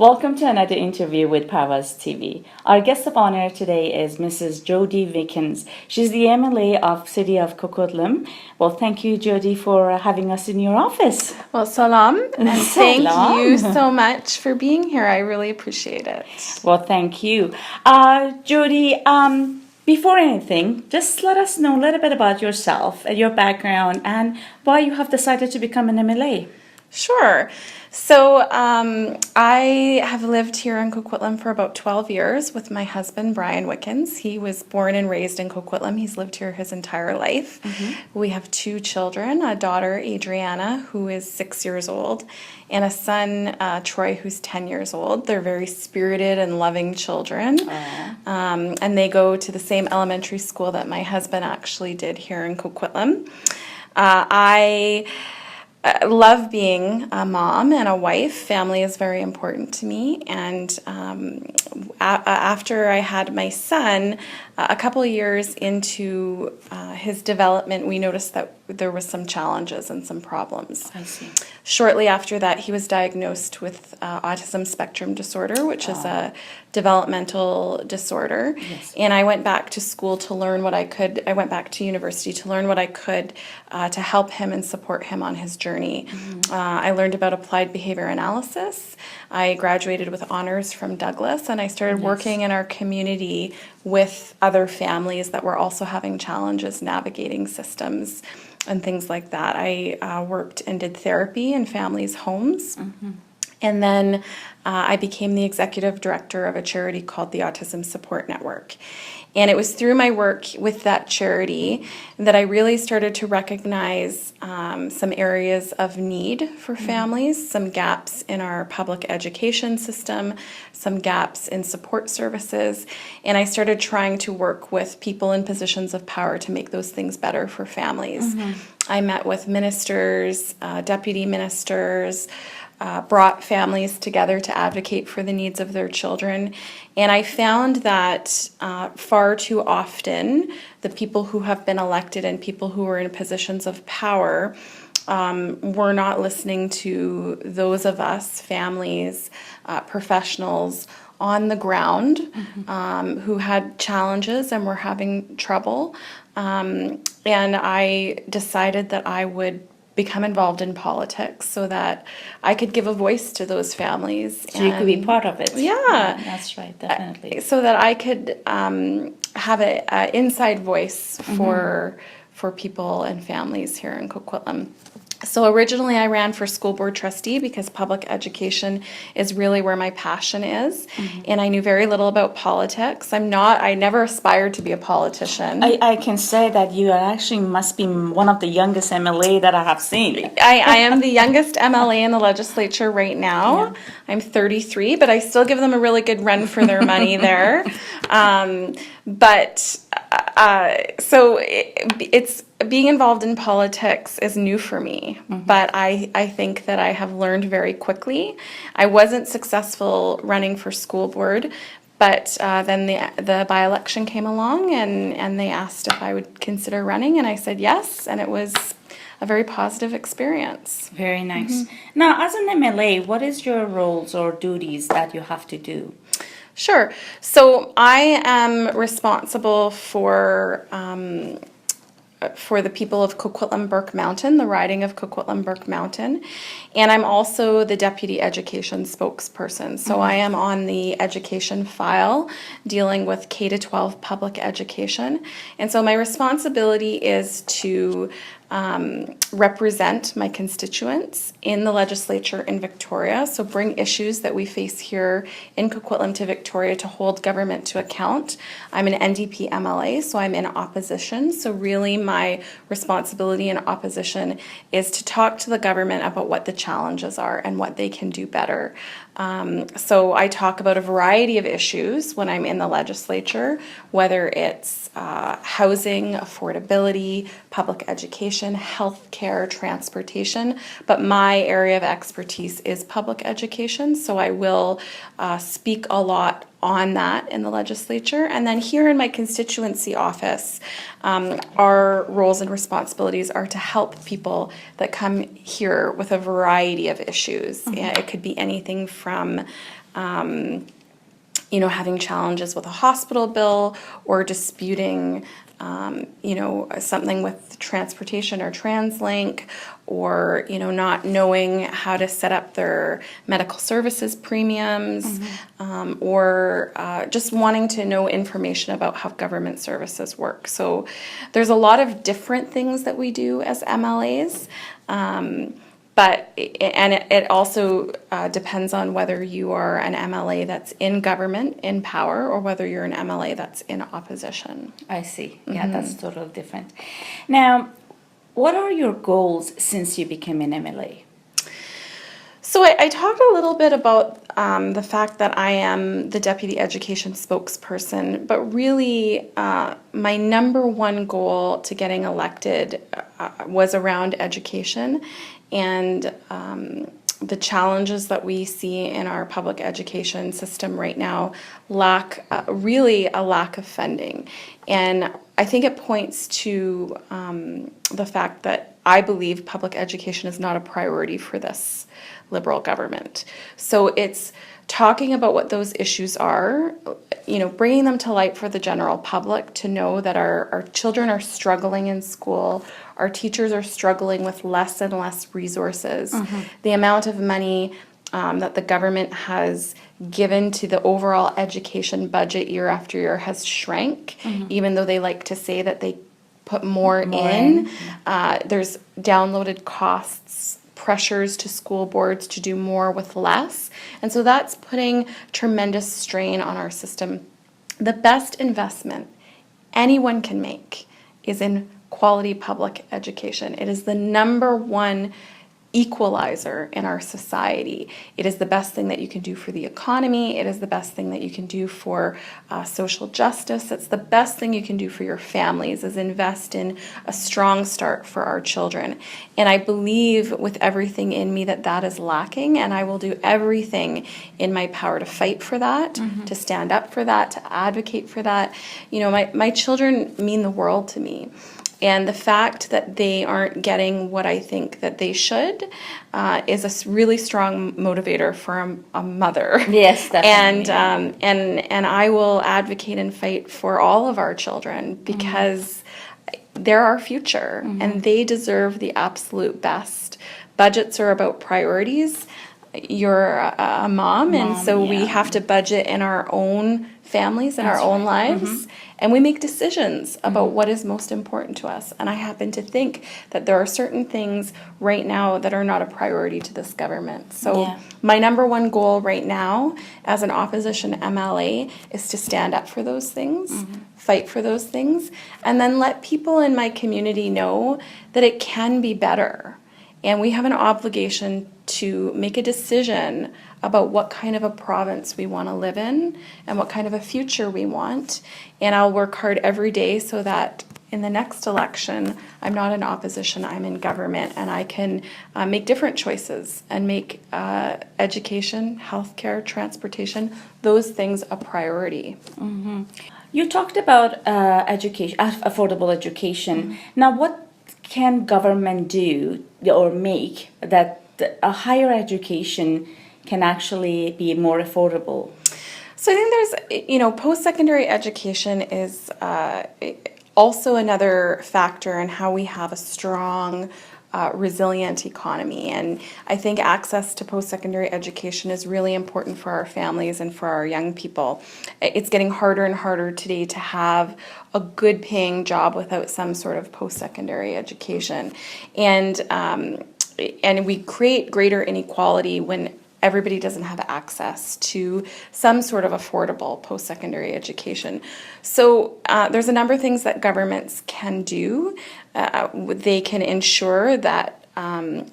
Welcome to another interview with Powers TV. Our guest of honor today is Mrs. Jodie Wickens. She's the MLA of City of Coquitlam. Well, thank you, Jodie, for having us in your office. Well, salam, and thank Salam. you so much for being here. I really appreciate it. Well, thank you. Jodie, before anything, just let us know a little bit about yourself and your background and why you have decided to become an MLA. Sure. So I have lived here in Coquitlam for about 12 years with my husband, Brian Wickens. He was born and raised in Coquitlam. He's lived here his entire life. We have two children, a daughter, Adriana, who is 6 years old, and a son, Troy, who's 10 years old. They're very spirited and loving children. And they go to the same elementary school that my husband actually did here in Coquitlam. I love being a mom and a wife. Family is very important to me. And after I had my son, a couple of years into his development, we noticed that there was some challenges and some problems. I see. Shortly after that, he was diagnosed with autism spectrum disorder, which is a developmental disorder. Yes. And I went back to school to learn what I could. I went back to university to learn what I could to help him and support him on his journey. I learned about applied behavior analysis. I graduated with honors from Douglas, and I started working in our community with other families that were also having challenges navigating systems and things like that. I worked and did therapy in families' homes. And then I became the executive director of a charity called the Autism Support Network. And it was through my work with that charity that I really started to recognize some areas of need for families, some gaps in our public education system, some gaps in support services. And I started trying to work with people in positions of power to make those things better for families. I met with ministers, deputy ministers, brought families together to advocate for the needs of their children. And I found that far too often, the people who have been elected and people who are in positions of power were not listening to those of us, families, professionals on the ground who had challenges and were having trouble. And I decided that I would become involved in politics so that I could give a voice to those families. So you could be part of it. Yeah. That's right, definitely. So that I could have an inside voice for people and families here in Coquitlam. So originally I ran for school board trustee because public education is really where my passion is. And I knew very little about politics. I never aspired to be a politician. I can say that you actually must be one of the youngest MLA that I have seen. I am the youngest MLA in the legislature right now. Yeah. I'm 33, but I still give them a really good run for their money there. So it's being involved in politics is new for me, but I think that I have learned very quickly. I wasn't successful running for school board, but then the by-election came along and they asked if I would consider running, and I said yes, and it was a very positive experience. Very nice. Now, as an MLA, what is your roles or duties that you have to do? Sure. So I am responsible for the people of Coquitlam Burke Mountain, the riding of Coquitlam Burke Mountain, and I'm also the deputy education spokesperson. So I am on the education file dealing with K-12 public education, and so my responsibility is to represent my constituents in the legislature in Victoria, so bring issues that we face here in Coquitlam to Victoria to hold government to account. I'm an NDP MLA, so I'm in opposition, so really my responsibility in opposition is to talk to the government about what the challenges are and what they can do better. So I talk about a variety of issues when I'm in the legislature, whether it's housing, affordability, public education, healthcare, transportation, but my area of expertise is public education, so I will speak a lot on that in the legislature. And then here in my constituency office, our roles and responsibilities are to help people that come here with a variety of issues. It could be anything from having challenges with a hospital bill or disputing, something with transportation or TransLink, or, not knowing how to set up their medical services premiums, or just wanting to know information about how government services work. So there's a lot of different things that we do as MLAs. But it also depends on whether you are an MLA that's in government, in power, or whether you're an MLA that's in opposition. I see. Yeah, that's totally different. Now, what are your goals since you became an MLA? So I talked a little bit about the fact that I am the deputy education spokesperson, but really my number one goal to getting elected was around education and the challenges that we see in our public education system right now, really a lack of funding. And I think it points to the fact that I believe public education is not a priority for this Liberal government. So it's talking about what those issues are, bringing them to light for the general public to know that our children are struggling in school, our teachers are struggling with less and less resources. The amount of money that the government has given to the overall education budget year after year has shrank, even though they like to say that they put more in. There's downloaded costs, pressures to school boards to do more with less. And so that's putting tremendous strain on our system. The best investment anyone can make is in quality public education. It is the number one equalizer in our society. It is the best thing that you can do for the economy. It is the best thing that you can do for social justice. It's the best thing you can do for your families, is invest in a strong start for our children. And I believe with everything in me that that is lacking, and I will do everything in my power to fight for that, to stand up for that, to advocate for that. My children mean the world to me. And the fact that they aren't getting what I think that they should is a really strong motivator for a mother. Yes, definitely. And I will advocate and fight for all of our children because they're our future and they deserve the absolute best. Budgets are about priorities. You're a mom, and so we have to budget in our own families and our own lives. And we make decisions about what is most important to us. And I happen to think that there are certain things right now that are not a priority to this government. So my number one goal right now as an opposition MLA is to stand up for those things, fight for those things, and then let people in my community know that it can be better. And we have an obligation to make a decision about what kind of a province we want to live in and what kind of a future we want. And I'll work hard every day so that in the next election, I'm not in opposition, I'm in government, and I can make different choices and make education, healthcare, transportation, those things a priority. You talked about education, affordable education. Now, what can government do or make that a higher education can actually be more affordable? So I think there's, post-secondary education is also another factor in how we have a strong, resilient economy. And I think access to post-secondary education is really important for our families and for our young people. It's getting harder and harder today to have a good paying job without some sort of post-secondary education. And we create greater inequality when everybody doesn't have access to some sort of affordable post-secondary education. So there's a number of things that governments can do. They can ensure that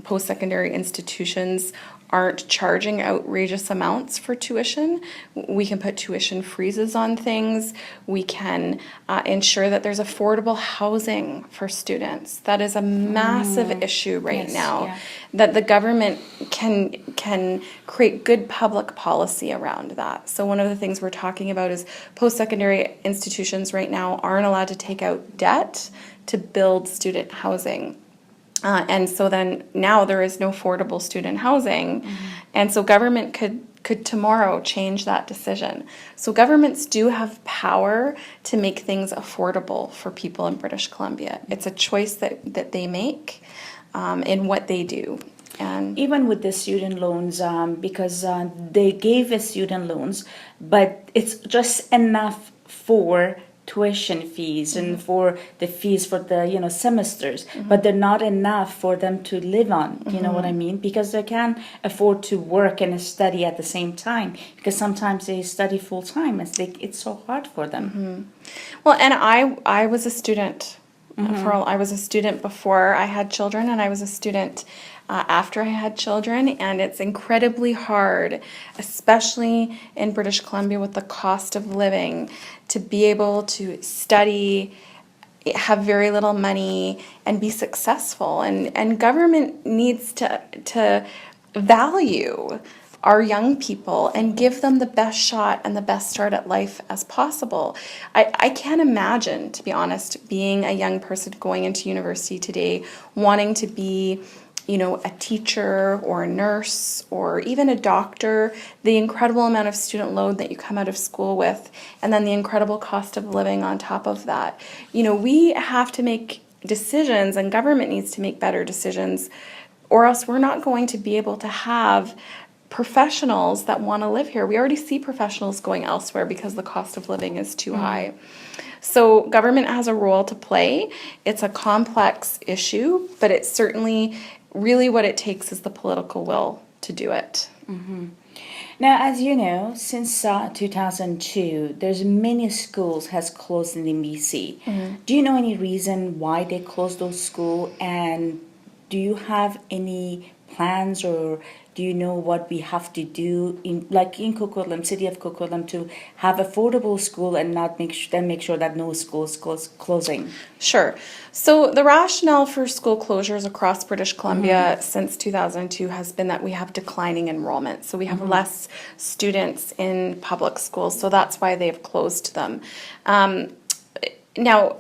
post-secondary institutions aren't charging outrageous amounts for tuition. We can put tuition freezes on things. We can ensure that there's affordable housing for students. That is a massive issue right now. That the government can create good public policy around that. So one of the things we're talking about is post-secondary institutions right now aren't allowed to take out debt to build student housing. And so then now there is no affordable student housing. And so government could could tomorrow change that decision. So governments do have power to make things affordable for people in British Columbia. It's a choice that they make in what they do. And even with the student loans, because they gave us student loans, but it's just enough for tuition fees and for the fees for the semesters, but they're not enough for them to live on. You know what I mean? Because they can't afford to work and study at the same time, because sometimes they study full time. It's so hard for them. well, and I was a student. I was a student before I had children, and I was a student after I had children, and it's incredibly hard, especially in British Columbia with the cost of living, to be able to study, have very little money, and be successful. And government needs to value our young people and give them the best shot and the best start at life as possible. I can't imagine, to be honest, being a young person going into university today, wanting to be a teacher or a nurse or even a doctor, the incredible amount of student load that you come out of school with, and then the incredible cost of living on top of that. We have to make decisions, and government needs to make better decisions, or else we're not going to be able to have professionals that want to live here. We already see professionals going elsewhere because the cost of living is too high. So government has a role to play. It's a complex issue, but it's certainly really what it takes is the political will to do it. Now, as you know, since 2002, there's many schools has closed in BC. Do you know any reason why they closed those schools, and do you have any plans, or do you know what we have to do in Coquitlam, city of Coquitlam, to have affordable school and not make sure that no schools closing? Sure. So the rationale for school closures across British Columbia since 2002 has been that we have declining enrollment. So we have less students in public schools. So that's why they've closed them. Now,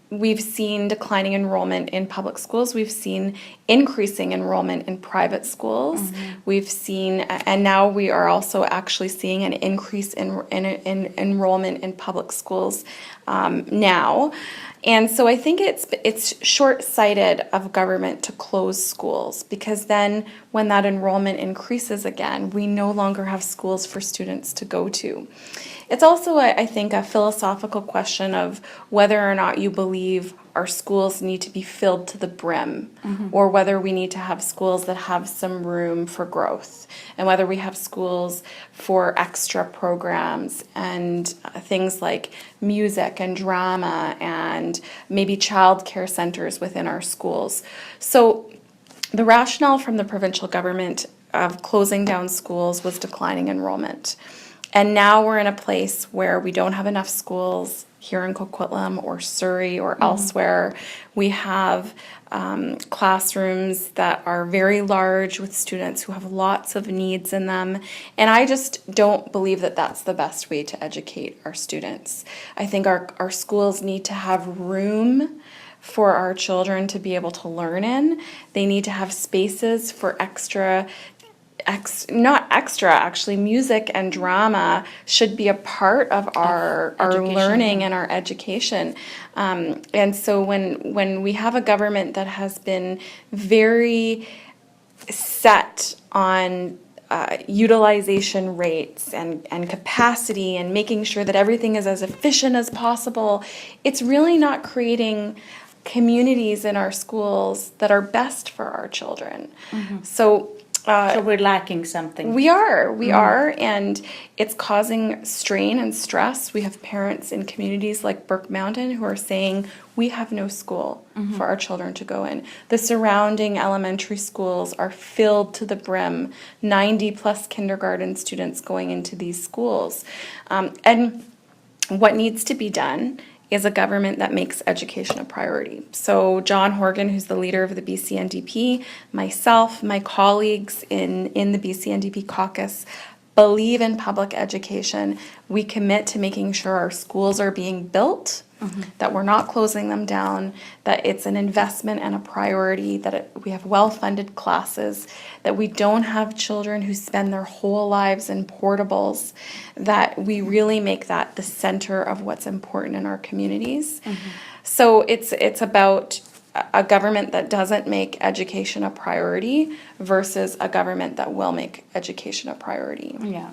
we've seen declining enrollment in public schools. We've seen increasing enrollment in private schools. We've seen, and now we are also actually seeing an increase in enrollment in public schools now. And so I think it's short-sighted of government to close schools, because then when that enrollment increases again, we no longer have schools for students to go to. It's also, I think, a philosophical question of whether or not you believe our schools need to be filled to the brim, or whether we need to have schools that have some room for growth, and whether we have schools for extra programs and things like music and drama and maybe child care centers within our schools. So the rationale from the provincial government of closing down schools was declining enrollment. And now we're in a place where we don't have enough schools here in Coquitlam or Surrey or elsewhere. We have classrooms that are very large with students who have lots of needs in them. And I just don't believe that that's the best way to educate our students. I think our schools need to have room for our children to be able to learn in. They need to have spaces for music and drama should be a part of our learning and our education. And so when we have a government that has been very set on utilization rates and capacity and making sure that everything is as efficient as possible, it's really not creating communities in our schools that are best for our children. So we're lacking something. We are, and it's causing strain and stress. We have parents in communities like Burke Mountain who are saying, we have no school for our children to go in. The surrounding elementary schools are filled to the brim, 90 plus kindergarten students going into these schools. And what needs to be done is a government that makes education a priority. So John Horgan, who's the leader of the BC NDP, myself, my colleagues in the BC NDP caucus believe in public education. We commit to making sure our schools are being built that we're not closing them down, that it's an investment and a priority, that we have well-funded classes, that we don't have children who spend their whole lives in portables, that we really make that the center of what's important in our communities. So it's about a government that doesn't make education a priority versus a government that will make education a priority. Yeah.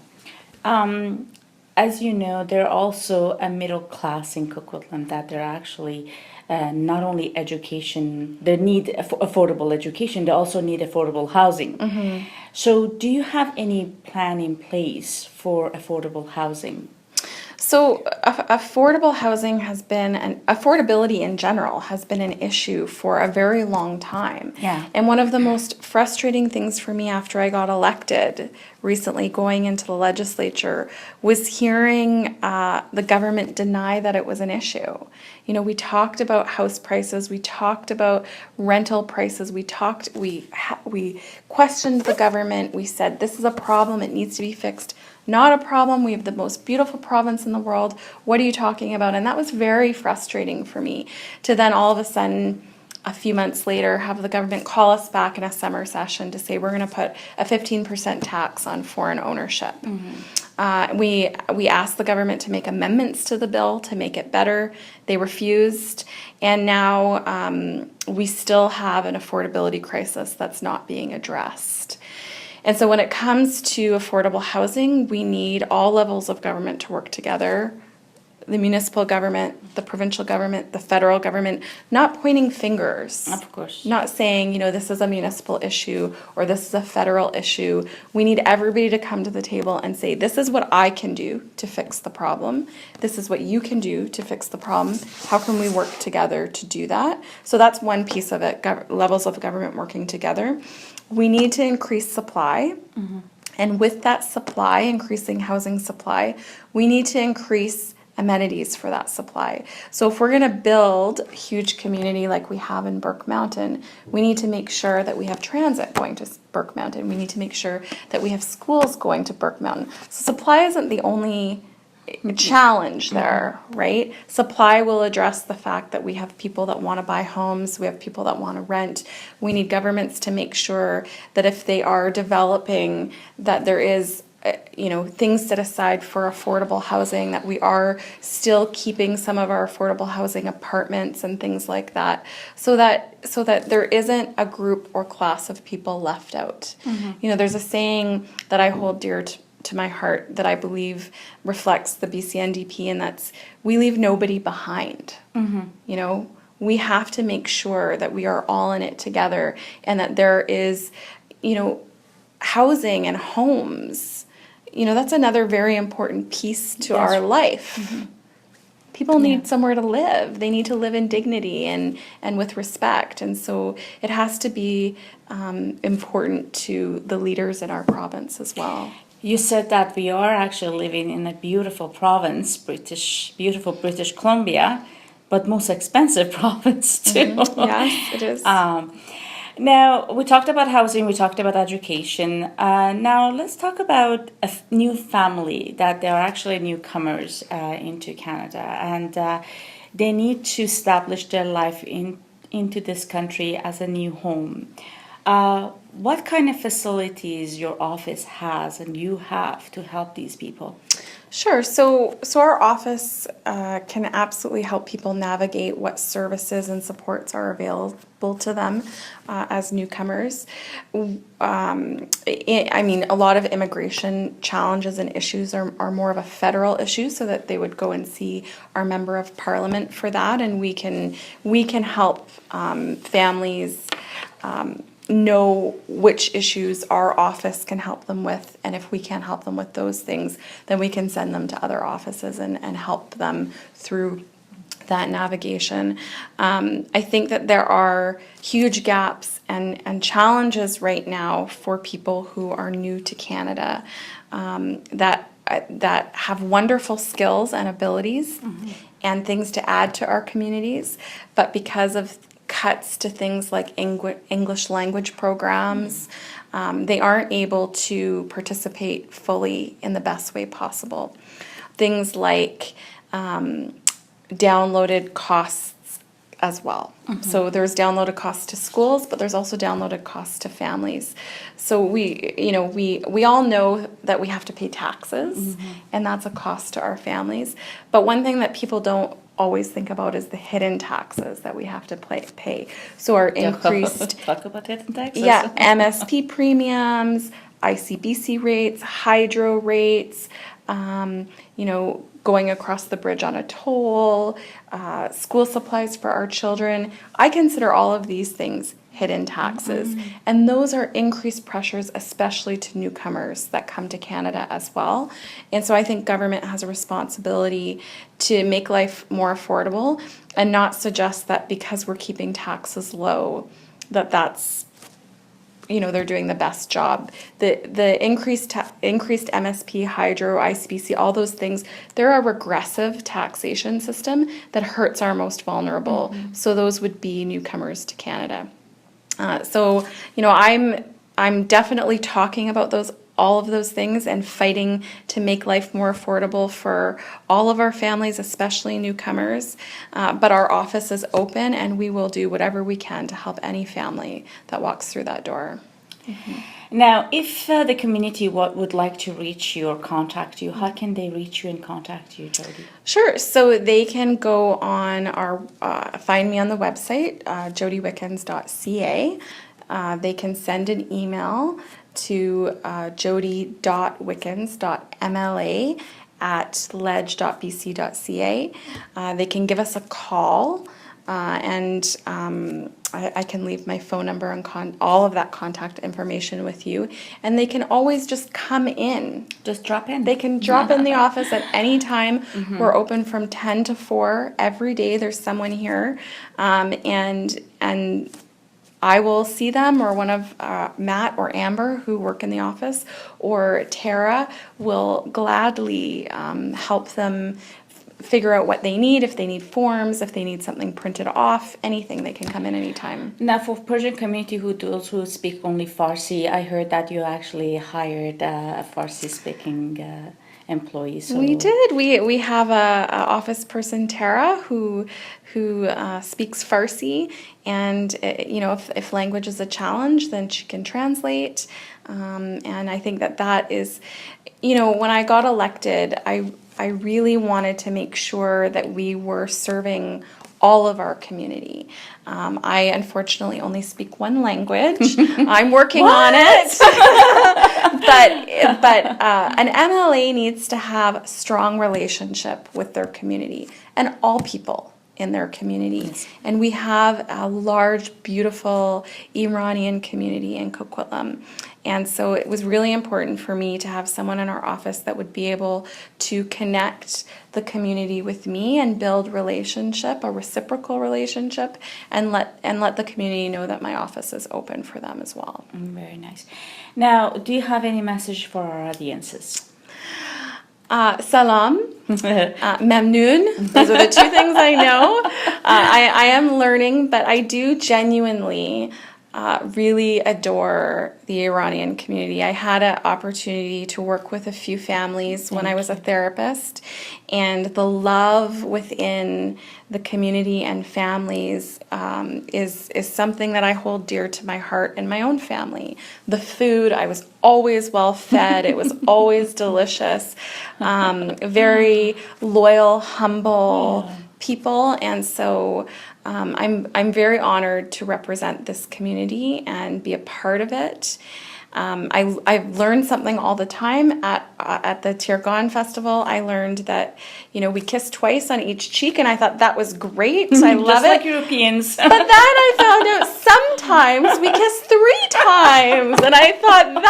As you know, there are also a middle class in Coquitlam that they're actually not only education, they need affordable education, they also need affordable housing. So do you have any plan in place for affordable housing? So affordable housing has been, and affordability in general has been an issue for a very long time. Yeah. And one of the most frustrating things for me after I got elected recently, going into the legislature, was hearing the government deny that it was an issue. You know, we talked about house prices, we talked about rental prices, we questioned the government, we said this is a problem, it needs to be fixed. Not a problem. We have the most beautiful province in the world. What are you talking about? And that was very frustrating for me to then all of a sudden, a few months later, have the government call us back in a summer session to say we're going to put a 15% tax on foreign ownership. We asked the government to make amendments to the bill to make it better. They refused. And now we still have an affordability crisis that's not being addressed. And so when it comes to affordable housing, we need all levels of government to work together. The municipal government, the provincial government, the federal government, not pointing fingers. Of course. Not saying, you know, this is a municipal issue or this is a federal issue. We need everybody to come to the table and say, this is what I can do to fix the problem. This is what you can do to fix the problem. How can we work together to do that? So that's one piece of it, levels of government working together. We need to increase supply. And with that supply, increasing housing supply, we need to increase amenities for that supply. So if we're going to build a huge community like we have in Burke Mountain, we need to make sure that we have transit going to Burke Mountain. We need to make sure that we have schools going to Burke Mountain. So supply isn't the only challenge there, right? Supply will address the fact that we have people that want to buy homes, we have people that want to rent. We need governments to make sure that if they are developing, that there is things set aside for affordable housing, that we are still keeping some of our affordable housing apartments and things like that, so that there isn't a group or class of people left out. You know, there's a saying that I hold dear to my heart that I believe reflects the BC-NDP, and that's, we leave nobody behind. You know, we have to make sure that we are all in it together, and that there is, housing and homes. That's another very important piece to our life. People need somewhere to live. They need to live in dignity and with respect. And so it has to be important to the leaders in our province as well. You said that we are actually living in a beautiful province, beautiful British Columbia, but most expensive province too. Yes, it is. Now, we talked about housing, we talked about education. Now, let's talk about a new family, that they are actually newcomers into Canada, and they need to establish their life into this country as a new home. What kind of facilities your office has and you have to help these people? Sure. So our office can absolutely help people navigate what services and supports are available to them as newcomers. A lot of immigration challenges and issues are more of a federal issue, so that they would go and see our member of parliament for that, and we can help families know which issues our office can help them with, and if we can't help them with those things, then we can send them to other offices and help them through that navigation. I think that there are huge gaps and challenges right now for people who are new to Canada that have wonderful skills and abilities and things to add to our communities, but because of cuts to things like English language programs, they aren't able to participate fully in the best way possible. Things like downloaded costs as well. So there's downloaded costs to schools, but there's also downloaded costs to families. So we all know that we have to pay taxes, and that's a cost to our families. But one thing that people don't always think about is the hidden taxes that we have to pay. So our increased Talk about hidden taxes. MSP premiums, ICBC rates, hydro rates, going across the bridge on a toll, school supplies for our children. I consider all of these things hidden taxes. And those are increased pressures, especially to newcomers that come to Canada as well. And so I think government has a responsibility to make life more affordable and not suggest that because we're keeping taxes low, that's they're doing the best job. The increased MSP, hydro, ICBC, all those things, they're a regressive taxation system that hurts our most vulnerable. So those would be newcomers to Canada. I'm definitely talking about all of those things and fighting to make life more affordable for all of our families, especially newcomers. But our office is open, and we will do whatever we can to help any family that walks through that door. Now, if the community would like to reach you or contact you, how can they reach you and contact you, Jodie? Sure. So they can go on find me on the website, jodiewickens.ca. They can send an email to jodie.wickens.mla@ledge.bc.ca. They can give us a call, and I can leave my phone number and all of that contact information with you. And they can always just come in. Just drop in. They can drop in the office at any time. We're open from 10 to 4 every day. There's someone here. And I will see them, or one of Matt or Amber, who work in the office, or Tara will gladly help them figure out what they need, if they need forms, if they need something printed off, anything. They can come in anytime. Now, for Persian community those who speak only Farsi, I heard that you actually hired a Farsi-speaking employee. So we did. We have a office person, Tara, who speaks Farsi, and if language is a challenge, then she can translate. And I think that is, when I got elected, I really wanted to make sure that we were serving all of our community. I unfortunately only speak one language. I'm working on it. but an MLA needs to have a strong relationship with their community and all people in their community. Yes. And we have a large, beautiful Iranian community in Coquitlam. And so it was really important for me to have someone in our office that would be able to connect the community with me and build a reciprocal relationship, and let the community know that my office is open for them as well. Very nice. Now, do you have any message for our audiences? Salam, memnoon. Those are the two things I know. I am learning, but I do genuinely really adore the Iranian community. I had an opportunity to work with a few families when I was a therapist, and the love within the community and families is something that I hold dear to my heart and my own family. The food, I was always well fed. It was always delicious. Very loyal, humble people, and so I'm very honored to represent this community and be a part of it. I've learned something all the time at the Tirgan Festival. I learned that we kiss twice on each cheek, and I thought that was great. I love Just it. like Europeans. But then I found out sometimes we kiss 3 times, and I thought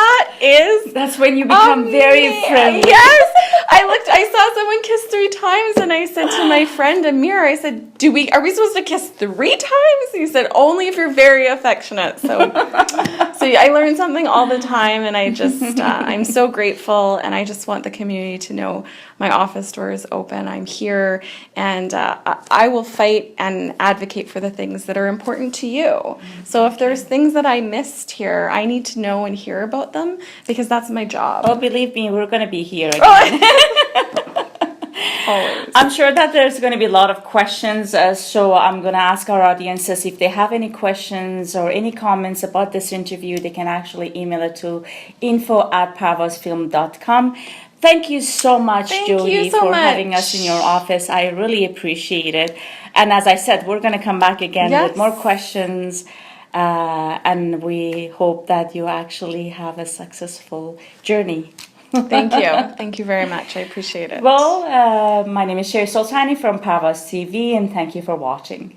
that's when you become very friendly. Yes, I saw someone kiss 3 times, and I said to my friend Amir, I said, are we supposed to kiss 3 times? He said, only if you're very affectionate. So I learned something all the time, and I just I'm so grateful, and I just want the community to know my office door is open. I'm here, and I will fight and advocate for the things that are important to you. So if there's things that I missed here, I need to know and hear about them, because that's my job. Oh, believe me, we're going to be here again. Always. I'm sure that there's going to be a lot of questions, so I'm going to ask our audiences if they have any questions or any comments about this interview, they can actually email it to info@parvasfilm.com. Thank you so much, Thank you Jodie, so for much. having us in your office. I really appreciate it. And as I said, we're going to come back again with more questions. And we hope that you actually have a successful journey. Thank you. Thank you very much. I appreciate it. Well, my name is Sherry Soltani from Parvas TV, and thank you for watching.